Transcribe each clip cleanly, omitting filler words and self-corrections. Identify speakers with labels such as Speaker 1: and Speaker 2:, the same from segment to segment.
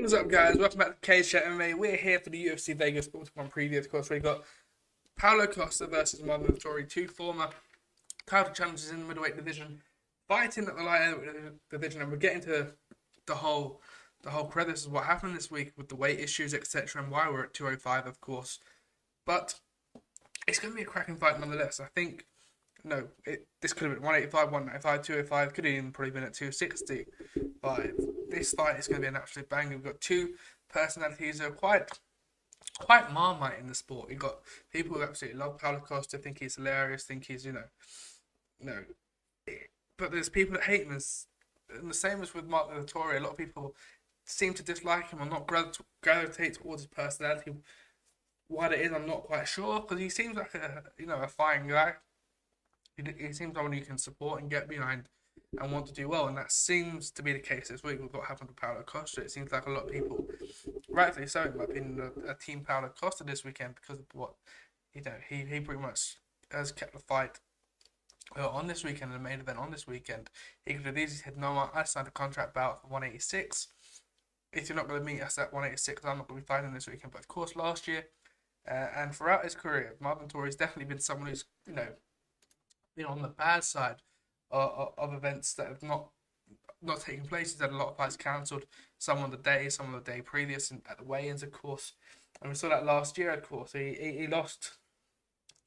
Speaker 1: What is up, guys? Welcome back to CageChat MMA. We're here for the UFC Vegas Sports One preview. Of course, we got Paulo Costa versus Marvin Vettori, two former title challenges in the middleweight division, fighting at the light heavyweight division, and we're getting to the whole crevice of what happened this week with the weight issues, etc., and why we're at 205, of course. But it's going to be a cracking fight nonetheless. I think. No, this could have been 185, 195, 205, could have even probably been at 265. This fight is going to be an absolute banger. We've got two personalities who are quite marmite in the sport. You've got people who absolutely love Paulo Costa, think he's hilarious, think he's, but there's people that hate him. And the same as with Marvin Vettori, a lot of people seem to dislike him or not gravitate towards his personality. Why that is, I'm not quite sure, because he seems like a fine guy. He seems someone you can support and get behind and want to do well, and that seems to be the case this week with what happened to Paulo Costa. It seems like a lot of people, rightfully so in my opinion, are Team Paulo Costa this weekend because of what he pretty much has kept the fight on this weekend and the main event on this weekend. He could have easily said, "No, I signed a contract bout for 186. If you're not going to meet us at 186, I'm not going to be fighting this weekend." But of course, last year and throughout his career, Marvin Vettori has definitely been someone who's been on the bad side of events that have not taken place. He's had a lot of fights cancelled, some on the day previous, and at the weigh-ins, of course. And we saw that last year, of course. He lost,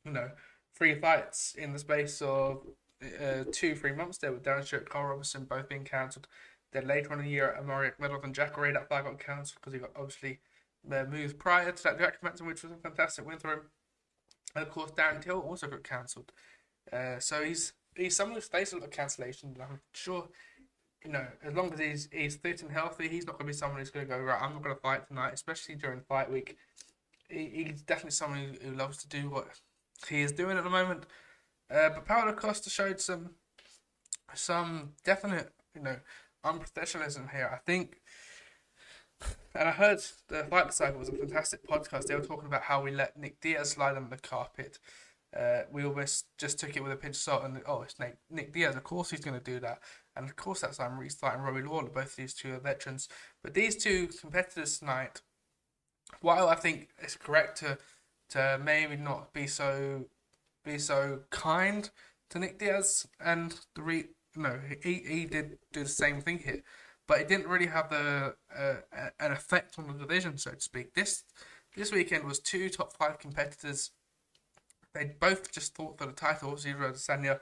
Speaker 1: 3 fights in the space of 2-3 months there with Darren Stewart, Carl Robinson both being cancelled. Then later on in the year, Amari Akhmedov and Jacare, that fight got cancelled because he got obviously moved prior to that Jack Manson, which was a fantastic win for him. And of course, Darren Till also got cancelled. So he's someone who's faced a lot of cancellations. I'm sure, as long as he's fit and healthy, he's not going to be someone who's going to go, right, I'm not going to fight tonight, especially during fight week. He's definitely someone who loves to do what he is doing at the moment. But Paulo Costa showed some definite, unprofessionalism here. I think, and I heard the Fight Cycle was a fantastic podcast. They were talking about how we let Nick Diaz slide under the carpet. We almost just took it with a pinch of salt and, it's Nick Diaz, of course he's going to do that. And of course that's I'm restarting Robbie Lawler. Both of these two are veterans. But these two competitors tonight, while I think it's correct to maybe not be so kind to Nick Diaz, and he did do the same thing here. But it didn't really have an effect on the division, so to speak. This weekend was two top 5 competitors. They both just fought for the title. Zero Adesanya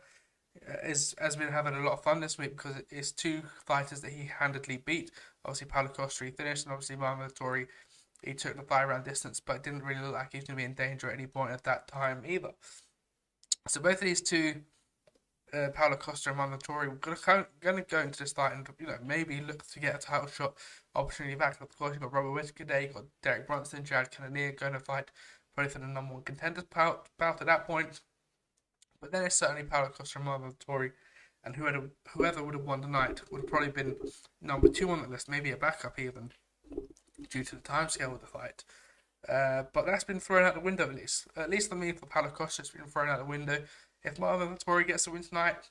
Speaker 1: has been having a lot of fun this week because it's two fighters that he handedly beat. Obviously, Paulo Costa, he finished, and obviously Marvin Vettori, he took the 5-round distance, but it didn't really look like he was going to be in danger at any point at that time either. So both of these two, Paulo Costa and Marvin Vettori, we're going to go into this fight and maybe look to get a title shot opportunity back. Of course, you've got Robert Whittaker there, you've got Derek Brunson, Jared Cannonier going to fight probably for the number 1 contenders bout at that point. But then it's certainly Paulo Costa and Marvin Vettori, and whoever would have won tonight would have probably been number 2 on the list, maybe a backup even, due to the timescale of the fight. But that's been thrown out the window at least. At least for me, for Paulo Costa, it's been thrown out the window. If Marvin Vettori gets a win tonight,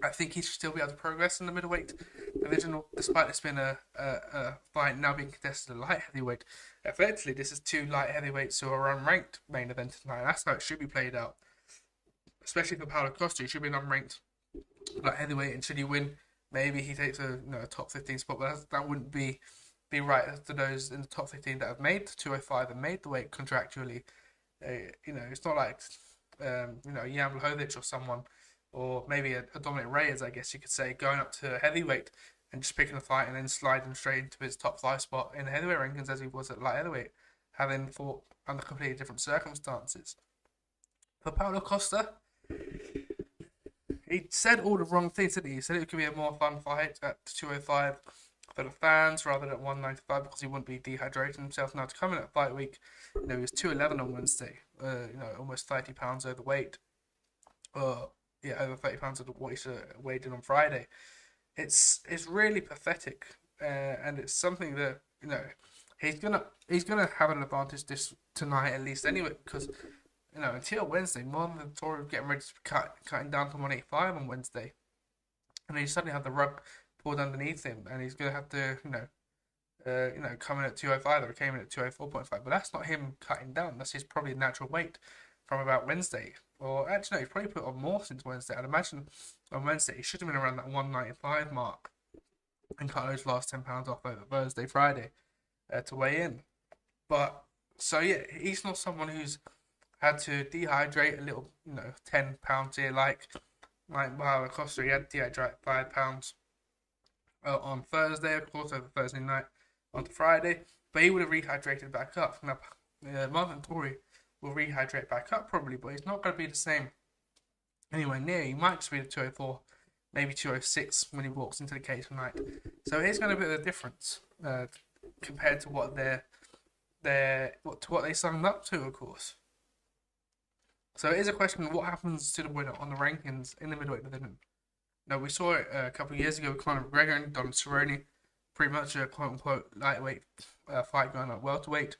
Speaker 1: I think he should still be able to progress in the middleweight division, despite this being a fight now being contested at light heavyweight. Effectively, this is 2 light heavyweights who are unranked main event tonight. That's how it should be played out. Especially for Paulo Costa, he should be an unranked light heavyweight, and should he win, maybe he takes a top 15 spot, but that wouldn't be right to those in the top 15 that have made 205 and made the weight contractually. It's not like Jan Blachowicz or someone, or maybe a Dominic Reyes, I guess you could say, going up to heavyweight and just picking a fight and then sliding straight into his top 5 spot in the heavyweight rankings as he was at light heavyweight, having fought under completely different circumstances. For Paulo Costa, he said all the wrong things, didn't he? He said it could be a more fun fight at 205 for the fans rather than 195 because he wouldn't be dehydrating himself. Now, to come in at fight week, he was 211 on Wednesday, almost 30 pounds overweight. Over 30 pounds of what he weighed in on Friday. It's really pathetic, and it's something that he's gonna have an advantage this tonight at least anyway, because until Wednesday, Marvin Vettori was getting ready to cutting down to 185 on Wednesday, and he suddenly had the rug pulled underneath him, and he's gonna have to coming at 205 or came in at 204.5. But that's not him cutting down. That's his probably natural weight from about Wednesday. Or actually, no, he's probably put on more since Wednesday. I'd imagine on Wednesday he should have been around that 195 mark and cut those last £10 off over Thursday, Friday to weigh in. But so yeah, he's not someone who's had to dehydrate a little, £10 here like Paulo Costa. He had to dehydrate £5 on Thursday, of course, over Thursday night onto Friday, but he would have rehydrated back up. Now, Marvin Vettori will rehydrate back up probably, but he's not going to be the same anywhere near. He might just be the 204, maybe 206 when he walks into the cage tonight. So it is going to be a difference compared to what they signed up to, of course. So it is a question of what happens to the winner on the rankings in the middleweight division. Now, we saw it a couple of years ago with Conor McGregor and Don Cerrone, pretty much a quote-unquote lightweight fight going up welterweight.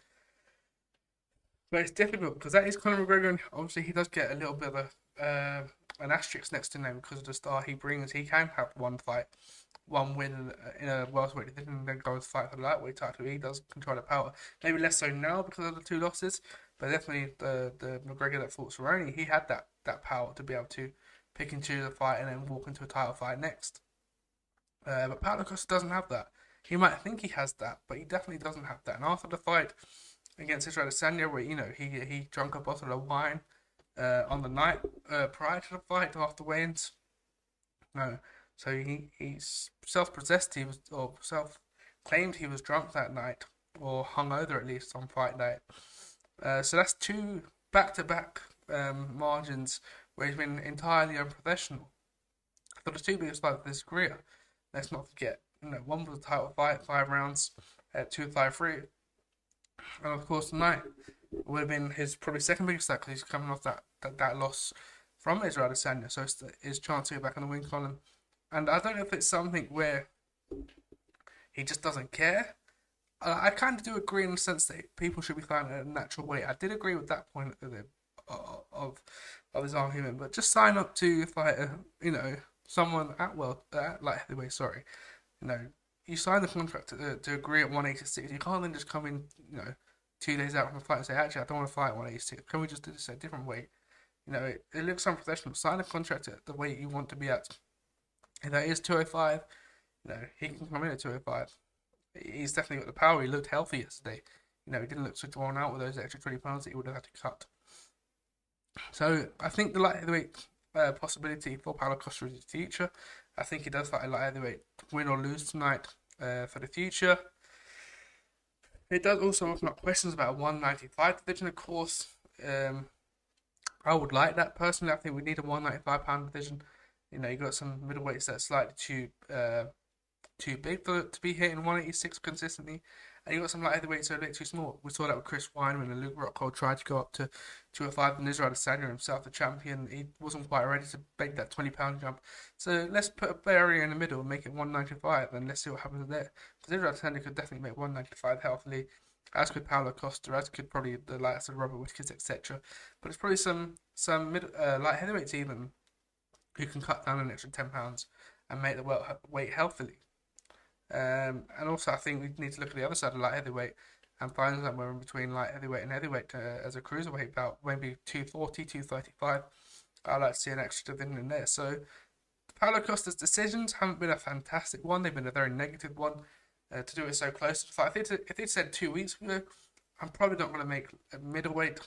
Speaker 1: But it's difficult because that is Conor McGregor, and obviously he does get a little bit of an asterisk next to him because of the star he brings. He can have one fight, one win in a welterweight division and then go to fight for the lightweight title. He does control the power. Maybe less so now because of the 2 losses, but definitely the McGregor that fought Cerrone, he had that power to be able to pick and choose a fight and then walk into a title fight next. But Paulo Costa doesn't have that. He might think he has that, but he definitely doesn't have that. And after the fight against Israel Adesanya, where he drank a bottle of wine on the night prior to the fight after weigh-ins. No, so he's self-possessed. He was or self-claimed he was drunk that night or hungover at least on fight night. So that's 2 back-to-back margins where he's been entirely unprofessional. For the 2 biggest fights of his career, let's not forget, one was a title fight, 5 rounds at 253. And of course, tonight would have been his probably second biggest fight because he's coming off that loss from Israel Adesanya. So it's his chance to get back on the win column. And I don't know if it's something where he just doesn't care. I kind of do agree in the sense that people should be fighting at a natural weight. I did agree with that point of his argument, but just sign up to fight, someone at light heavyweight. Sorry, you sign the contract to agree at 186. You can't then just come in, 2 days out from the fight and say, actually, I don't want to fight at 186. Can we just do this at a different weight? It looks unprofessional. Sign a contract at the weight you want to be at. If that is 205, he can come in at 205. He's definitely got the power. He looked healthy yesterday. He didn't look so drawn out with those extra 20 pounds that he would have had to cut. So I think the light heavyweight possibility for Paulo Costa is the future. I think he does fight a light heavyweight, win or lose tonight for the future. It does also open up questions about a 195 division, of course. I would like that personally. I think we need a 195-pound division. You got some middleweights that are slightly too big to be hitting 186 consistently, and you got some light heavyweights that are a bit too small. We saw that with Chris Weidman and Luke Rockhold tried to go up to 205, and Israel Adesanya himself, the champion, he wasn't quite ready to make that 20-pound jump. So let's put a barrier in the middle and make it 195, and let's see what happens there. Because Israel Adesanya could definitely make 195 healthily, as could Paulo Costa, as could probably the likes of Robert Whittaker, etc. But it's probably some light heavyweights even who can cut down an extra 10 pounds and make the weight healthily. And also, I think we need to look at the other side of light heavyweight and find somewhere in between light heavyweight and heavyweight as a cruiserweight bout, maybe 240, 235. I'd like to see an extra division in there. So, Paulo Costa's decisions haven't been a fantastic one. They've been a very negative one to do it so close to the fight. If they'd said 2 weeks ago, I'm probably not going to make a middleweight.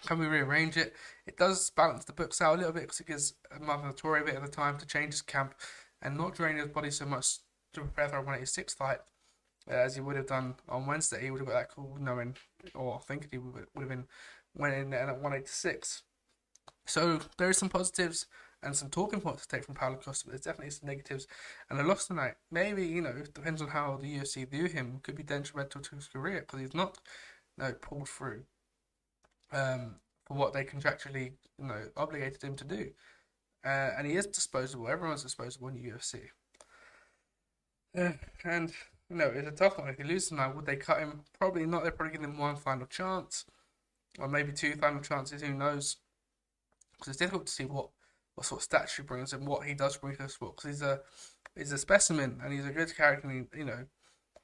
Speaker 1: Can we rearrange it? It does balance the books out a little bit because it gives Marvin Vettori a bit of the time to change his camp and not drain his body so much to prepare for a 186 fight as he would have done on Wednesday. He would have got that call knowing, or thinking he would have been went in at 186. So there is some positives and some talking points to take from Paulo Costa, but there's definitely some negatives. And a loss tonight, maybe, it depends on how the UFC view him, could be detrimental to his career because he's not pulled through for what they contractually obligated him to do. And he is disposable. Everyone's disposable in the UFC. And it's a tough one. If he loses tonight, would they cut him? Probably not. They'll probably give him one final chance, or maybe 2 final chances. Who knows? Because it's difficult to see what sort of stats he brings and what he does bring to the sport. Because he's a specimen and he's a good character. And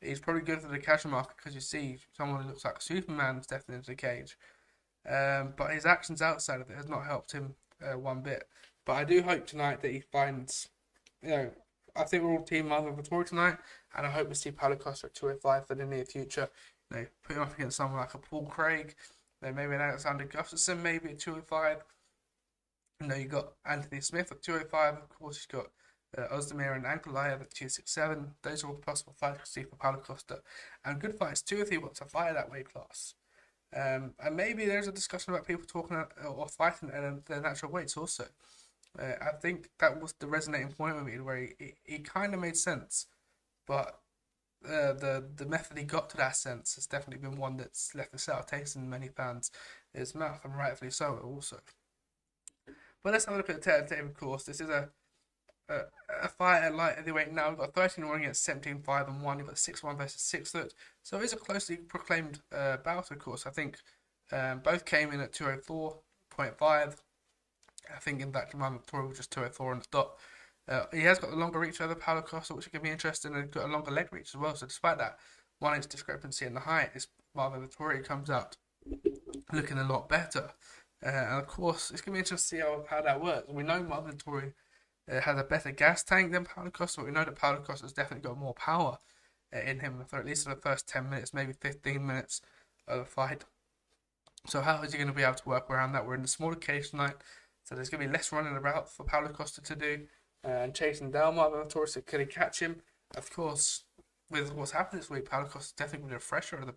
Speaker 1: he's probably good for the casual market because you see someone who looks like Superman stepping into the cage. But his actions outside of it has not helped him one bit. But I do hope tonight that he finds, I think we're all team Marvin Vettori tonight, and I hope we see Paulo Costa at 205 for the near future. Put him up against someone like a Paul Craig, maybe an Alexander Gustafsson, maybe at 205. You got Anthony Smith at 205. Of course, you've got Ozdemir and Ankalaev at 267. Those are all possible fights to see for Paulo Costa. And good fights too if he wants to fight that weight class. And maybe there's a discussion about people talking or fighting at their natural weights also. I think that was the resonating point with me, where he kind of made sense, but the method he got to that sense has definitely been one that's left a sour taste in many fans' mouth, and rightfully so also. But let's have a look at the tape, of course. This is a fight at light heavyweight now. We've got 13-1 against 17-5-1. You've got 6-1 versus 6-foot. So it is a closely proclaimed bout, of course. I think both came in at 204.5. I think in fact Marvin Vettori was just 204 on the dot. He has got a longer reach over Paulo Costa, which can be interesting, and he's got a longer leg reach as well. So despite that 1 inch discrepancy in the height, Marvin Vettori comes out looking a lot better. And of course, it's going to be interesting to see how that works. We know Marvin Vettori has a better gas tank than Paulo Costa, but we know that Paulo Costa has definitely got more power in him for at least for the first 10 minutes, maybe 15 minutes of the fight. So how is he going to be able to work around that? We're in the smaller cage tonight, so there's going to be less running about for Paulo Costa to do and chasing down Marvin Vettori. So can he catch him? Of course, with what's happened this week, Paulo Costa definitely going to be the fresher of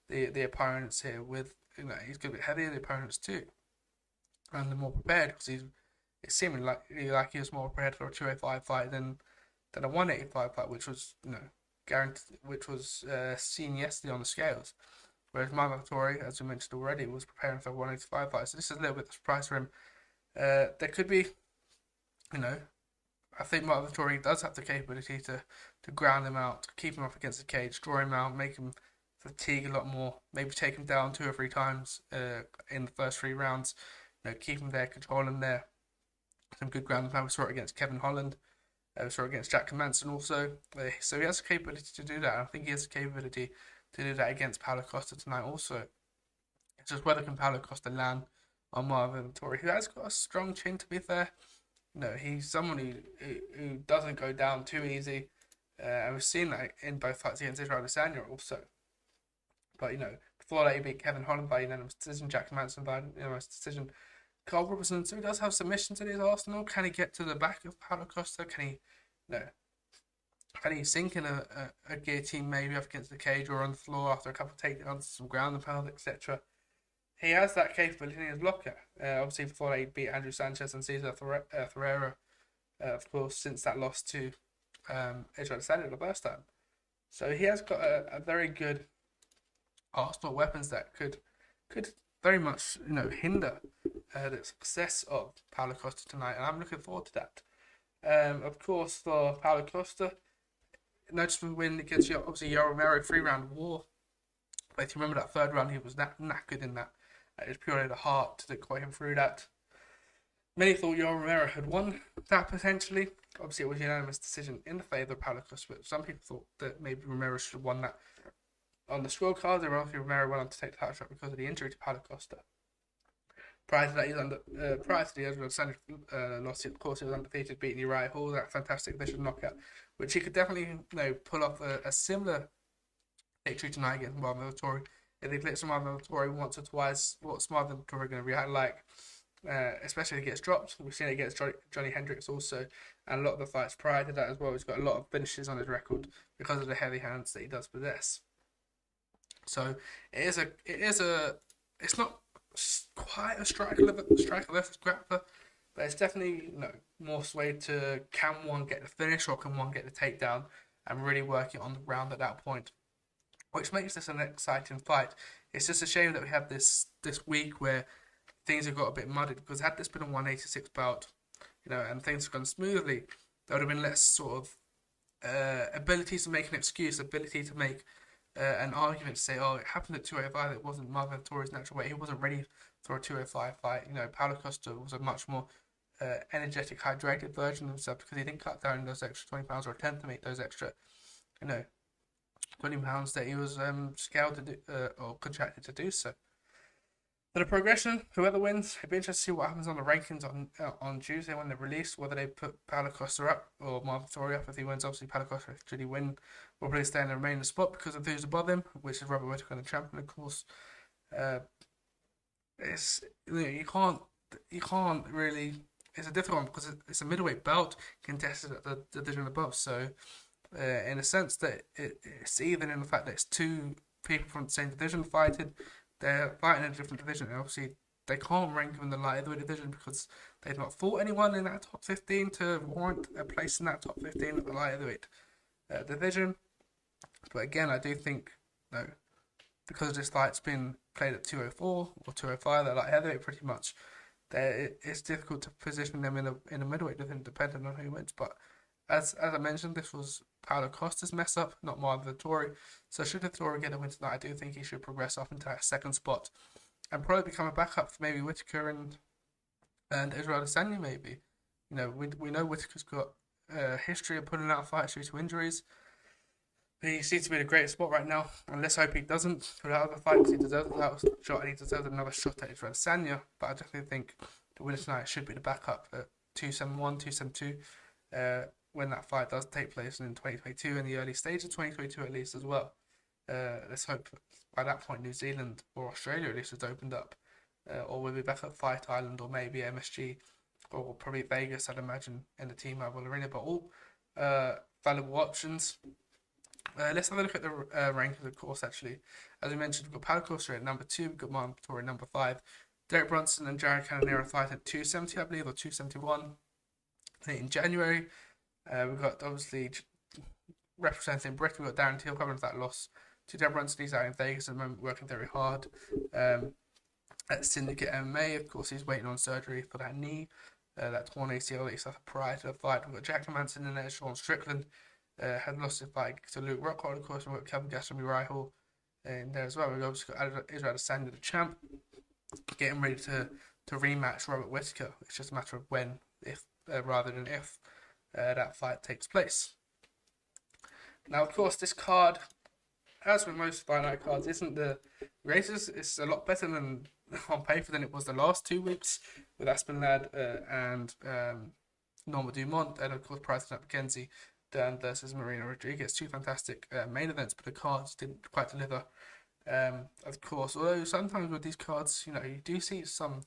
Speaker 1: the opponents here. With he's going to be heavier the opponents too, and the more prepared, because it's seeming like he was more prepared for a 205 fight than a 185 fight, which was guaranteed, which was seen yesterday on the scales. Whereas Marvin Vettori, as we mentioned already, was preparing for a 185 fight. So this is a little bit of a surprise for him. There could be, I think Marvin Vettori does have the capability to ground him out, keep him up against the cage, draw him out, make him fatigue a lot more, maybe take him down 2 or 3 times in the first 3 rounds, keep him there, control him there. Some good ground and pound. We saw it against Kevin Holland. We saw it against Jack Manson also. So he has the capability to do that. I think he has the capability to do that against Paulo Costa tonight also. It's just whether can Paulo Costa land on Marvin Vettori, who has got a strong chin, to be fair. He's someone who doesn't go down too easy. And we've seen that in both fights against Israel Adesanya also. But, before that he beat Kevin Holland by unanimous decision, Jack Manson by unanimous decision. Carl Robertson, so he does have submissions in his arsenal. Can he get to the back of Paulo Costa? Can he sink in a guillotine maybe up against the cage or on the floor after a couple of takedowns, some ground and pound, etc.? He has that capability in his locker. Obviously, before that, he beat Andrew Sanchez and Cesar Ferreira, of course, since that loss to Israel Adesanya the first time. So he has got a very good arsenal of weapons that could very much hinder the success of Paulo Costa tonight, and I'm looking forward to that. Of course, for Paulo Costa, noticeable win against obviously Yoel Romero, 3-round war. But if you remember that 3rd round, he was knackered in that. It was purely the heart that got him through that. Many thought Yoel Romero had won that potentially. Obviously, it was a unanimous decision in the favour of Paulo Costa, but some people thought that maybe Romero should have won that. On the scorecards, Romero went on to take the title shot because of the injury to Paulo Costa. Prior to that, prior to the Israel Adesanya loss, of course, he was undefeated, beating Uriah Hall, that fantastic vicious knockout, which he could definitely pull off a similar victory tonight against Marvin Vettori. If he flips Marvin Vettori once or twice, what's Marvin Vettori going to react like? Especially if he gets dropped. We've seen it against Johnny Hendricks also, and a lot of the fights prior to that as well. He's got a lot of finishes on his record because of the heavy hands that he does possess. So it's not quite a striker versus grappler, but it's definitely more swayed to can one get the finish or can one get the takedown and really work it on the ground at that point, which makes this an exciting fight. It's just a shame that we have this week where things have got a bit muddied, because had this been a 186 bout, and things have gone smoothly, there would have been less sort of ability to make an excuse, ability to make an argument to say, oh, it happened at 205, it wasn't Marvin Vettori's natural weight, he wasn't ready for a 205 fight. Paulo Costa was a much more energetic, hydrated version of himself because he didn't cut down those extra 20 pounds or attempt to make those extra, £20 that he was scaled to do, or contracted to do so. For the progression, whoever wins, it'd be interesting to see what happens on the rankings on Tuesday when they're released, whether they put Paulo Costa up or Marvin Vettori up. If he wins, obviously Paulo Costa, should he win, will probably stay in the remaining spot because of who's above him, which is Robert Whittaker and the champion, of course. It's you can't really. It's a difficult one because it's a middleweight belt contested at the division above. So, in a sense that it's even in the fact that it's two people from the same division fighting. They're fighting in a different division. And obviously, they can't rank them in the light heavyweight division because they've not fought anyone in that top 15 to warrant a place in that top 15 of the light heavyweight division. But again, I do think, because this fight's been played at 204 or 205, they're light heavyweight pretty much. It's difficult to position them in a middleweight division depending on who wins. But as I mentioned, this was Paulo Costa's mess up, not Marvin Vettori. So should Vettori get a win tonight, I do think he should progress off into that second spot and probably become a backup for maybe Whittaker and Israel Adesanya maybe. We know Whittaker's got a history of putting out fights due to injuries. He seems to be in a great spot right now, and let's hope he doesn't put out other fights. He deserves that shot, and he deserves another shot at Israel Adesanya. But I definitely think the winner tonight should be the backup at 271, 272. When that fight does take place in 2022, in the early stage of 2022 at least as well. Let's hope by that point New Zealand or Australia at least has opened up, or we'll be back at Fight Island or maybe MSG or probably Vegas, I'd imagine, in the T-Mobile Arena. But all valuable options. Let's have a look at the rankings, of course, actually. As we mentioned, we've got Paulo Costa at number 2, we've got Marvin Vettori at number 5. Derek Brunson and Jared Cannonier fight at 270, I believe, or 271. In January, we've got obviously representing Britain. We've got Darren Till coming with that loss to Derek Brunson. He's out in Vegas at the moment, working very hard. At Syndicate MMA, of course, he's waiting on surgery for that knee, that torn ACL that he suffered prior to the fight. We've got Jack Manson in there. Sean Strickland had lost his fight to Luke Rockhold, of course. We've got Kevin Gaston Hall in there as well. We've obviously got Israel Adesanya, the champ, getting ready to rematch Robert Whittaker. It's just a matter of when, if rather than if that fight takes place. Now, of course, this card, as with most Fight Night cards, isn't the greatest. It's a lot better than on paper than it was the last 2 weeks with Aspen Ladd and Norma Dumont, and of course Price and McKenzie, Dern versus Marina Rodriguez. 2 fantastic main events, but the cards didn't quite deliver. Of course, although sometimes with these cards, you do see some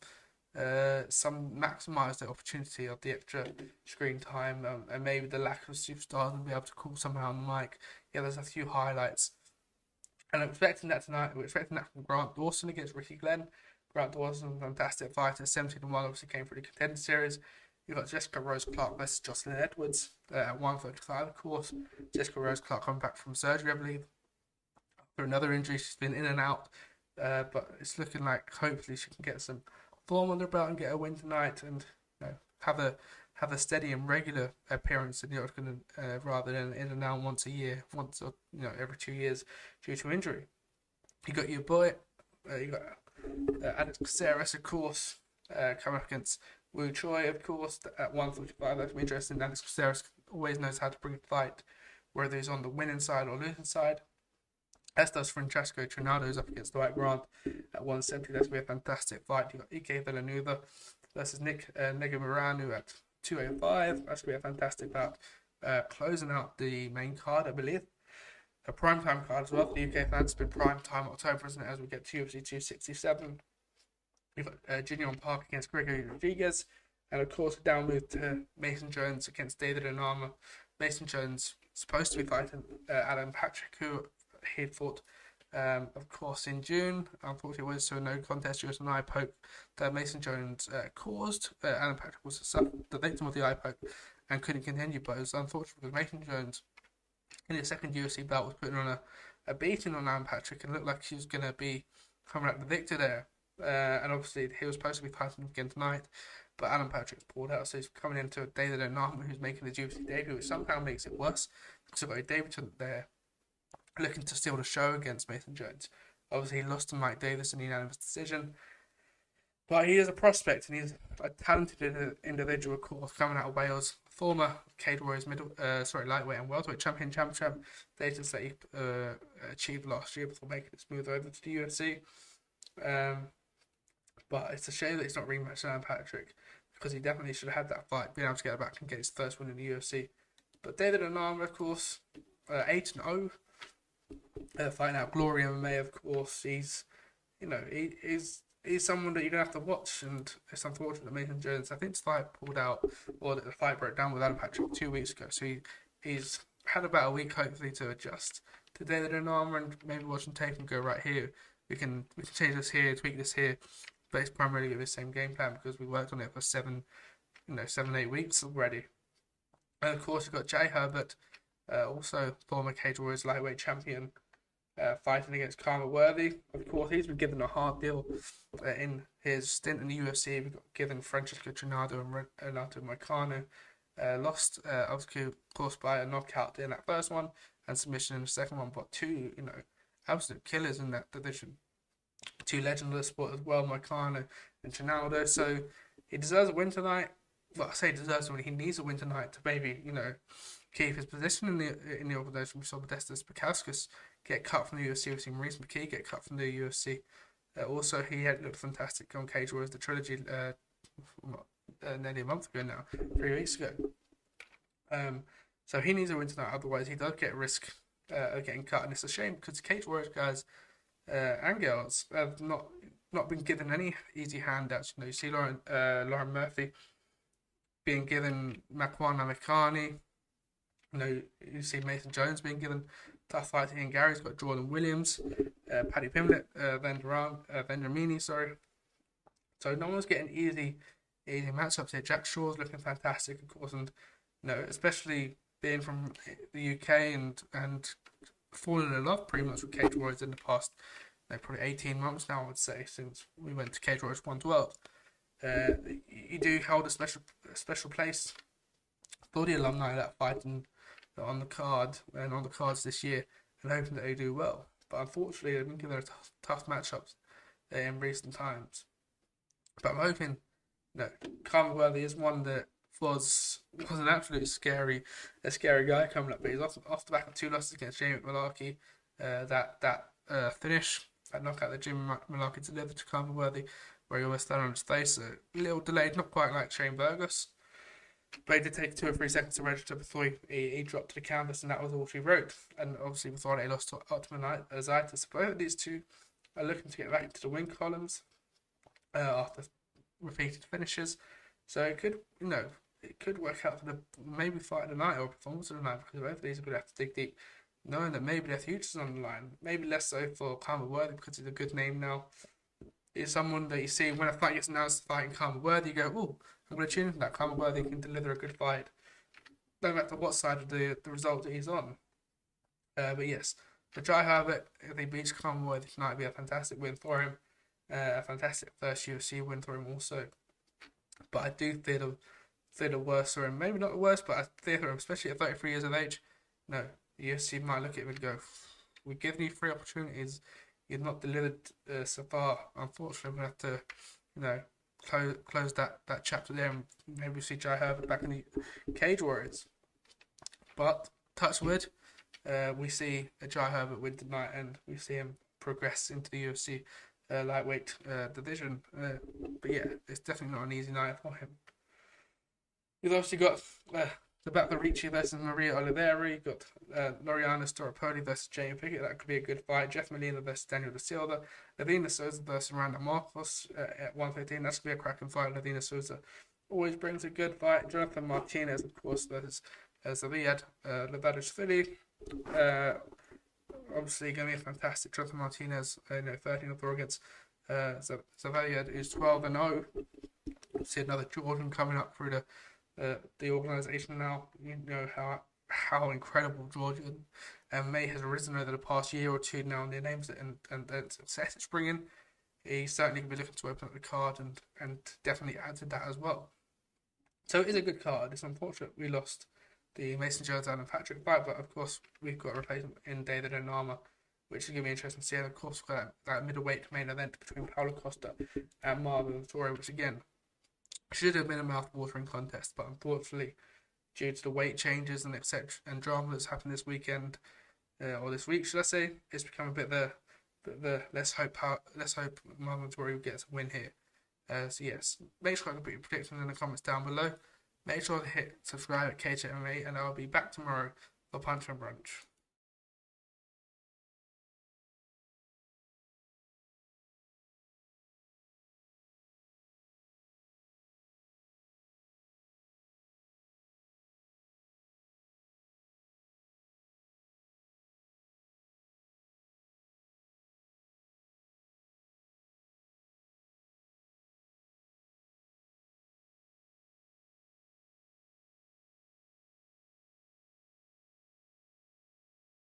Speaker 1: maximise the opportunity of the extra screen time and maybe the lack of superstars and be able to call somehow on the mic. Yeah, there's a few highlights. And I'm expecting that tonight. We're expecting that from Grant Dawson against Ricky Glenn. Grant Dawson, fantastic fighter, 17-1, obviously came through the contender series. You've got Jessica Rose Clark versus Jocelyn Edwards at 135, of course. Jessica Rose Clark coming back from surgery, I believe. For another injury, she's been in and out. But it's looking like hopefully she can get some form on the belt and get a win tonight and have a steady and regular appearance in the octagon rather than in and out once a year, once or every 2 years due to injury. You got your boy, you got Alex Caceres, of course, coming up against Wu Choi, of course, at 145. That's interesting. Alex Caceres always knows how to bring a fight, whether he's on the winning side or losing side. As does Francesco Trinado, who's up against Dwight Grant at 170. That's going to be a fantastic fight. You've got Ike Villanueva versus Nick Negumereanu at 205. That's going to be a fantastic bout. Closing out the main card, I believe. A primetime card as well for the UK fans. It's been primetime October, isn't it, as we get to UFC 267. You've got Junior Park against Gregory Rodriguez. And of course, a down move to Mason Jones against David Onama. Mason Jones supposed to be fighting Alan Patrick, who he fought, of course, in June. Unfortunately, it was to a no contest due to an eye poke that Mason Jones caused. Alan Patrick was the victim of the eye poke and couldn't continue, but it was unfortunate because Mason Jones, in his second UFC bout, was putting on a beating on Alan Patrick and looked like he was going to be coming out the victor there. And obviously, he was supposed to be fighting again tonight, but Alan Patrick's pulled out, so he's coming into David Onama, who's making the UFC debut, which somehow makes it worse because we've got a debutant there looking to steal the show against Mason Jones. Obviously, he lost to Mike Davis in a unanimous decision, but he is a prospect and he's a talented individual, of course, coming out of Wales. former Cage Warriors lightweight and welterweight champ, status that he achieved last year before making its move over to the UFC. But it's a shame that he's not rematched Alan Patrick, because he definitely should have had that fight, being able to get back and get his first win in the UFC. But David Onama, of course, 8-0, fighting out Glory MMA, of course. He's someone that you're gonna have to watch, and it's unfortunate that Mason Jones, I think his fight pulled out, or that the fight broke down with Alan Patrick 2 weeks ago. So he's had about a week, hopefully, to adjust to David Onama, and maybe watch him tape and go, right here, we can change this here, tweak this here. But it's primarily going to be the same game plan, because we worked on it for 7-8 weeks already. And of course, you've got Jai Herbert, also former Cage Warriors lightweight champion, fighting against Karma Worthy. Of course, he's been given a hard deal in his stint in the UFC. We got given Francesco Trinado and Renato Moicano. Lost, obviously, of course, by a knockout in that first one and submission in the second one, but two, absolute killers in that division. Two legends of the sport as well, Moicano and Trinaldo. So he deserves a win tonight. Well, I say deserves a win. He needs a win tonight to maybe, keep his position in the organisation. We saw Modestas Bukauskas get cut from the UFC. We've seen Maurice McKee get cut from the UFC. Also, he had looked fantastic on Cage Warriors, the trilogy, nearly a month ago now, 3 weeks ago. So he needs a win tonight. Otherwise, he does get a risk of getting cut, and it's a shame, because Cage Warriors guys and girls have not been given any easy handouts. You see Lauren Murphy being given Makwan Amikani. You see Mason Jones being given tough fight to Ian Gary's got Jordan Williams, Paddy Pimblett, Vendramini, sorry. So no one's getting easy matchups here. Jack Shaw's looking fantastic, of course, and especially being from the UK and fallen in love pretty much with Cage Warriors in the past, probably 18 months now, I would say, since we went to Cage Warriors 112. You do hold a special place for the alumni that fighting on the card and on the cards this year, and hoping that they do well. But unfortunately, they've been given tough matchups in recent times. But I'm hoping Karma Worthy is one that was an absolute scary guy coming up. But he's off the back of 2 losses against Jamie Malarkey. That finish, that knockout that Jimmy Malarkey delivered to Karma Worthy, where he almost fell on his face. A little delayed, not quite like Shane Burgos, but he did take 2 or 3 seconds to register before he dropped to the canvas, and that was all she wrote. And obviously before that, he lost to Ottoman Zaitis. Both of these two are looking to get back into the win columns after repeated finishes. So it could work out for the maybe fight of the night or performance of the night, because both of these are going to have to dig deep, knowing that maybe their future's on the line. Maybe less so for Karma Worthy, because he's a good name now. He's someone that you see when a fight gets announced, fighting Karma Worthy, you go, oh, I'm going to tune into that. Karma Worthy can deliver a good fight, no matter what side of the result that he's on. But yes, for Jai Herbert, if he beats Karma Worthy tonight, it'd be a fantastic win for him. A fantastic first UFC win for him also. But I do feel the worst for him. Maybe not the worst, but I fear for him, especially at 33 years of age. No, the UFC might look at him and go, we've given you 3 opportunities. You've not delivered so far. Unfortunately, we're going to have to, close that chapter there, and maybe see Jai Herbert back in the Cage Warriors. But touch wood, we see a Jai Herbert win tonight, and we see him progress into the UFC lightweight division. But yeah, it's definitely not an easy night for him. You've obviously got Tabata Ricci versus Maria Oliveira. You've got Loriana Storopoli versus Jamie Pickett. That could be a good fight. Jeff Molina versus Daniel Da Silva. Lavina Souza versus Miranda Marcos at 115. That's going to be a cracking fight. Lavina Souza always brings a good fight. Jonathan Martinez, of course, versus Zaviyad Levadishvili. Obviously going to be a fantastic. Jonathan Martinez, 13-4 against Zaviyad is 12-0. See another Jordan coming up through the organisation now. You know how incredible Jordan May has risen over the past year or two now, and the names and the success it's bringing. He's certainly going to be looking to open up the card and definitely add to that as well. So it is a good card. It's unfortunate we lost the Mason Jones and Patrick fight, but of course we've got a replacement in David Onama, which is going to be interesting to see. And of course we've got that middleweight main event between Paulo Costa and Marvin Vettori, which again should have been a mouth-watering contest, but unfortunately due to the weight changes and etc. and drama that's happened this weekend, or this week, should I say. It's become a bit the let's hope Marvin Vettori gets a win here. So yes, make sure to put your predictions in the comments down below. Make sure to hit subscribe at CageChat MMA, and I'll be back tomorrow for Punch and Brunch.